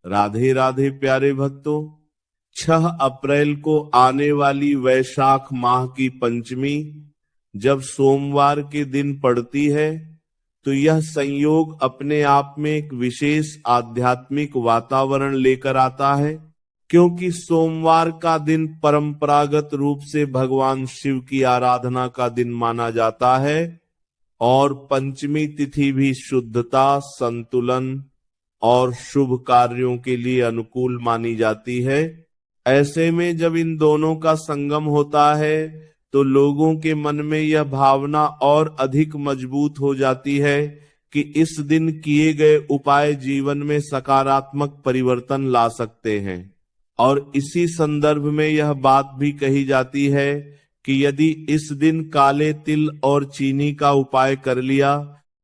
राधे राधे प्यारे भक्तों, 6 अप्रैल को आने वाली वैशाख माह की पंचमी जब सोमवार के दिन पड़ती है तो यह संयोग अपने आप में एक विशेष आध्यात्मिक वातावरण लेकर आता है, क्योंकि सोमवार का दिन परंपरागत रूप से भगवान शिव की आराधना का दिन माना जाता है और पंचमी तिथि भी शुद्धता, संतुलन और शुभ कार्यों के लिए अनुकूल मानी जाती है। ऐसे में जब इन दोनों का संगम होता है तो लोगों के मन में यह भावना और अधिक मजबूत हो जाती है कि इस दिन किए गए उपाय जीवन में सकारात्मक परिवर्तन ला सकते हैं। और इसी संदर्भ में यह बात भी कही जाती है कि यदि इस दिन काले तिल और चीनी का उपाय कर लिया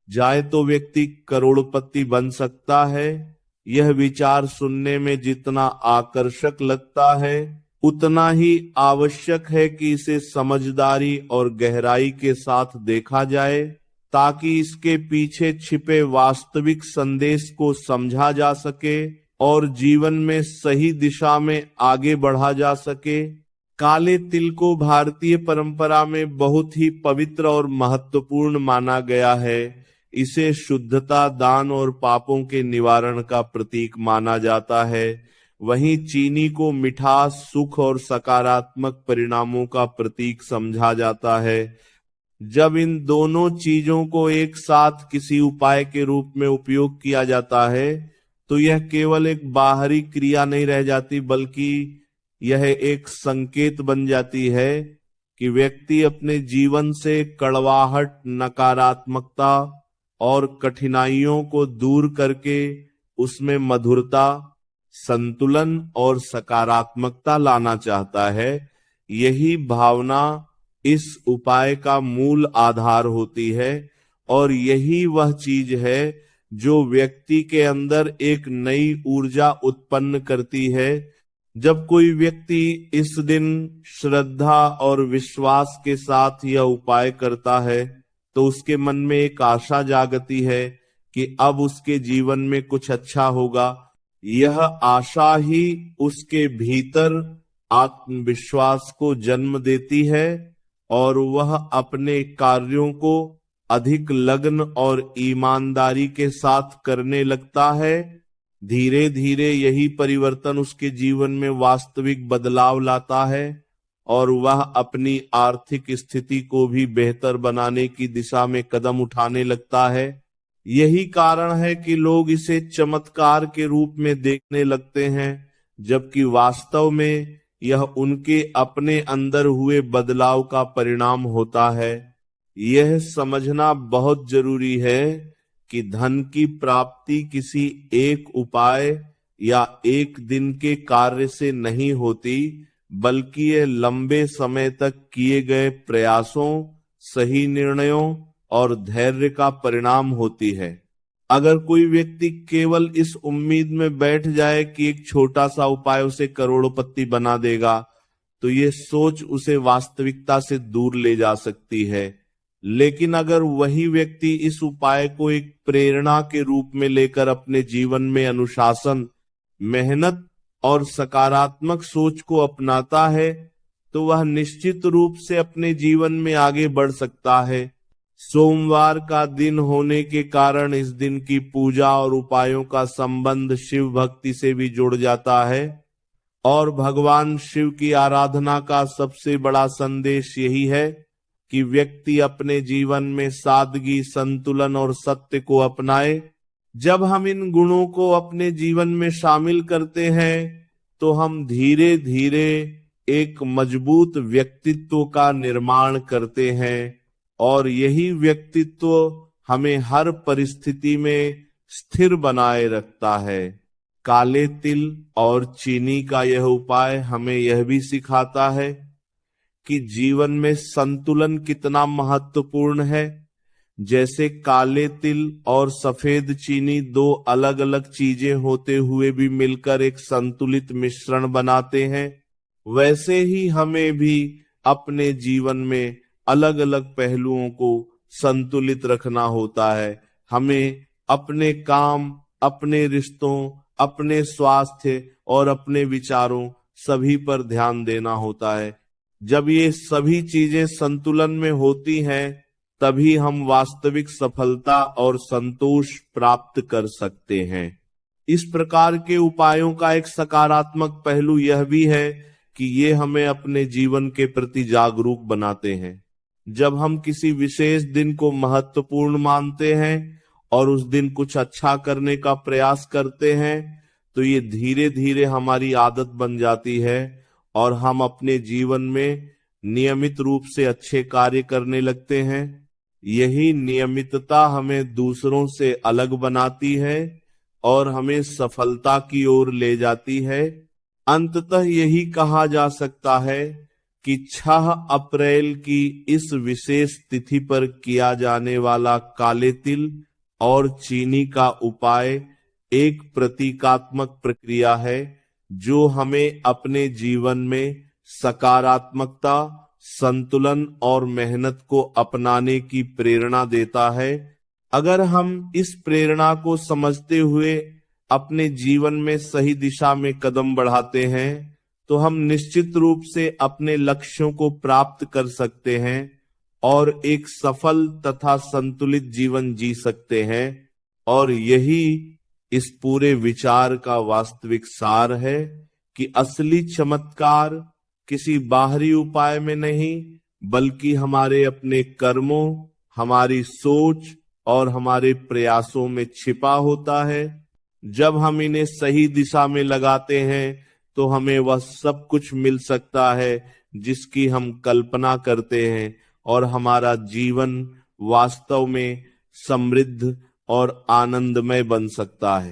जाए तो व्यक्ति करोड़पति बन सकता है। यह विचार सुनने में जितना आकर्षक लगता है उतना ही आवश्यक है कि इसे समझदारी और गहराई के साथ देखा जाए, ताकि इसके पीछे छिपे वास्तविक संदेश को समझा जा सके और जीवन में सही दिशा में आगे बढ़ा जा सके। काले तिल को भारतीय परंपरा में बहुत ही पवित्र और महत्वपूर्ण माना गया है। इसे शुद्धता, दान और पापों के निवारण का प्रतीक माना जाता है। वहीं चीनी को मिठास, सुख और सकारात्मक परिणामों का प्रतीक समझा जाता है। जब इन दोनों चीजों को एक साथ किसी उपाय के रूप में उपयोग किया जाता है तो यह केवल एक बाहरी क्रिया नहीं रह जाती, बल्कि यह एक संकेत बन जाती है कि व्यक्ति अपने जीवन से कड़वाहट, नकारात्मकता और कठिनाइयों को दूर करके उसमें मधुरता, संतुलन और सकारात्मकता लाना चाहता है। यही भावना इस उपाय का मूल आधार होती है और यही वह चीज है जो व्यक्ति के अंदर एक नई ऊर्जा उत्पन्न करती है। जब कोई व्यक्ति इस दिन श्रद्धा और विश्वास के साथ यह उपाय करता है तो उसके मन में एक आशा जागती है कि अब उसके जीवन में कुछ अच्छा होगा। यह आशा ही उसके भीतर आत्मविश्वास को जन्म देती है और वह अपने कार्यों को अधिक लगन और ईमानदारी के साथ करने लगता है। धीरे धीरे यही परिवर्तन उसके जीवन में वास्तविक बदलाव लाता है और वह अपनी आर्थिक स्थिति को भी बेहतर बनाने की दिशा में कदम उठाने लगता है। यही कारण है कि लोग इसे चमत्कार के रूप में देखने लगते हैं, जबकि वास्तव में यह उनके अपने अंदर हुए बदलाव का परिणाम होता है। यह समझना बहुत जरूरी है कि धन की प्राप्ति किसी एक उपाय या एक दिन के कार्य से नहीं होती, बल्कि ये लंबे समय तक किए गए प्रयासों, सही निर्णयों और धैर्य का परिणाम होती है। अगर कोई व्यक्ति केवल इस उम्मीद में बैठ जाए कि एक छोटा सा उपाय उसे करोड़पति बना देगा तो ये सोच उसे वास्तविकता से दूर ले जा सकती है। लेकिन अगर वही व्यक्ति इस उपाय को एक प्रेरणा के रूप में लेकर अपने जीवन में अनुशासन, मेहनत और सकारात्मक सोच को अपनाता है तो वह निश्चित रूप से अपने जीवन में आगे बढ़ सकता है। सोमवार का दिन होने के कारण इस दिन की पूजा और उपायों का संबंध शिव भक्ति से भी जुड़ जाता है और भगवान शिव की आराधना का सबसे बड़ा संदेश यही है कि व्यक्ति अपने जीवन में सादगी, संतुलन और सत्य को अपनाए। जब हम इन गुणों को अपने जीवन में शामिल करते हैं तो हम धीरे धीरे एक मजबूत व्यक्तित्व का निर्माण करते हैं और यही व्यक्तित्व हमें हर परिस्थिति में स्थिर बनाए रखता है। काले तिल और चीनी का यह उपाय हमें यह भी सिखाता है कि जीवन में संतुलन कितना महत्वपूर्ण है। जैसे काले तिल और सफेद चीनी दो अलग अलग चीजें होते हुए भी मिलकर एक संतुलित मिश्रण बनाते हैं, वैसे ही हमें भी अपने जीवन में अलग अलग पहलुओं को संतुलित रखना होता है। हमें अपने काम, अपने रिश्तों, अपने स्वास्थ्य और अपने विचारों सभी पर ध्यान देना होता है। जब ये सभी चीजें संतुलन में होती हैं, तभी हम वास्तविक सफलता और संतोष प्राप्त कर सकते हैं। इस प्रकार के उपायों का एक सकारात्मक पहलू यह भी है कि ये हमें अपने जीवन के प्रति जागरूक बनाते हैं। जब हम किसी विशेष दिन को महत्वपूर्ण मानते हैं और उस दिन कुछ अच्छा करने का प्रयास करते हैं, तो ये धीरे धीरे हमारी आदत बन जाती है और हम अपने जीवन में नियमित रूप से अच्छे कार्य करने लगते हैं। यही नियमितता हमें दूसरों से अलग बनाती है और हमें सफलता की ओर ले जाती है। अंततः यही कहा जा सकता है कि 6 अप्रैल की इस विशेष तिथि पर किया जाने वाला काले तिल और चीनी का उपाय एक प्रतीकात्मक प्रक्रिया है, जो हमें अपने जीवन में सकारात्मकता, संतुलन और मेहनत को अपनाने की प्रेरणा देता है। अगर हम इस प्रेरणा को समझते हुए अपने जीवन में सही दिशा में कदम बढ़ाते हैं, तो हम निश्चित रूप से अपने लक्ष्यों को प्राप्त कर सकते हैं और एक सफल तथा संतुलित जीवन जी सकते हैं। और यही इस पूरे विचार का वास्तविक सार है कि असली चमत्कार किसी बाहरी उपाय में नहीं, बल्कि हमारे अपने कर्मों, हमारी सोच और हमारे प्रयासों में छिपा होता है। जब हम इन्हें सही दिशा में लगाते हैं, तो हमें वह सब कुछ मिल सकता है जिसकी हम कल्पना करते हैं, और हमारा जीवन वास्तव में समृद्ध और आनंदमय बन सकता है।